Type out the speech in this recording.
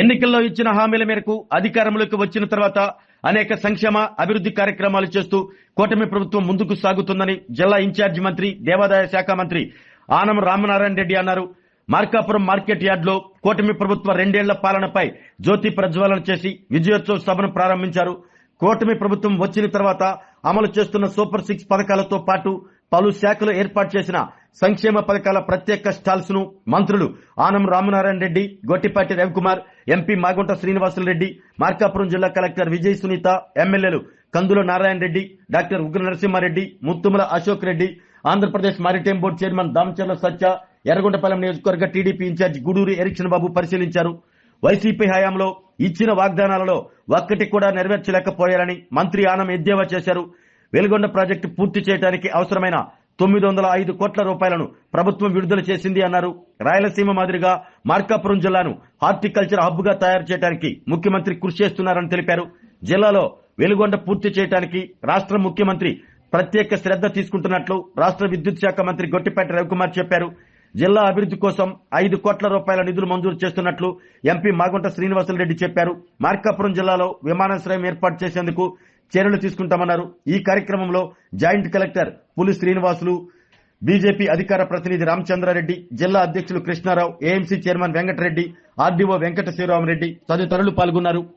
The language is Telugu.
ఎన్నికల్లో ఇచ్చిన హామీల మేరకు అధికారంలోకి వచ్చిన తర్వాత అనేక సంక్షేమ అభివృద్ధి కార్యక్రమాలు చేస్తూ కూటమి ప్రభుత్వం ముందుకు సాగుతుందని జిల్లా ఇన్ఛార్జి మంత్రి దేవాదాయ శాఖ మంత్రి ఆనం రామనారాయణ రెడ్డి అన్నారు. మార్కాపురం మార్కెట్ యార్డ్ లో కూటమి ప్రభుత్వ 2 ఏళ్ల పాలనపై జ్యోతి ప్రజ్వలన చేసి విజయోత్సవ సభను ప్రారంభించారు. కూటమి ప్రభుత్వం వచ్చిన తర్వాత అమలు చేస్తున్న సూపర్ 6 పథకాలతో పాటు పలు శాఖలు ఏర్పాటు చేసిన సంక్షేమ పథకాల ప్రత్యేక స్టాల్స్ ను మంత్రులు ఆనం రామనారాయణ రెడ్డి, గొట్టిపాటి రవికుమార్, ఎంపీ మాగుంట శ్రీనివాసులరెడ్డి, మార్కాపురం జిల్లా కలెక్టర్ విజయ్ సునీత, ఎమ్మెల్యేలు కందుల Narayana Reddy, doctor Ugra Narasimha Reddy, Muthumula Ashok Reddy, Andhra Pradesh maritime board chairman Damacharla Satya, Yerragondapalem నియోజకవర్గ టీడీపీ ఇన్ఛార్జి గూడూరు ఎరిక్షన్ బాబు పరిశీలించారు. వైసీపీ హయాంలో ఇచ్చిన వాగ్దానాలలో ఒక్కటి కూడా నెరవేర్చలేకపోయారని మంత్రి ఆనం ఎద్దేవా చేశారు. వెలుగొండ ప్రాజెక్టు పూర్తి చేయడానికి అవసరమైన 905 కోట్ల రూపాయలను ప్రభుత్వం విడుదల చేసింది అన్నారు. రాయలసీమ మాదిరిగా మార్కాపురం జిల్లాను హార్టికల్చర్ హబ్ గా తయారు చేయడానికి ముఖ్యమంత్రి కృషి చేస్తున్నారని తెలిపారు. జిల్లాలో వెలుగొండ పూర్తి చేయడానికి రాష్ట్ర ముఖ్యమంత్రి ప్రత్యేక శ్రద్ధ తీసుకుంటున్నట్లు రాష్ట్ర విద్యుత్ శాఖ మంత్రి గొట్టిపాటి రవికుమార్ చెప్పారు. జిల్లా అభివృద్ధి కోసం 5 కోట్ల రూపాయల నిధులు మంజూరు చేస్తున్నట్లు ఎంపీ మాగుంట శ్రీనివాసులరెడ్డి చెప్పారు. మార్కాపురం జిల్లాలో విమానాశ్రయం ఏర్పాటు చేసేందుకు చర్యలు తీసుకుంటామన్నారు. ఈ కార్యక్రమంలో జాయింట్ కలెక్టర్ పులి శ్రీనివాసులు, బీజేపీ అధికార ప్రతినిధి రామచంద్రారెడ్డి, జిల్లా అధ్యక్షులు Krishna Rao, AMC chairman Venkata Reddy, RDO Venkata Sriram Reddy తదితరులు పాల్గొన్నారు.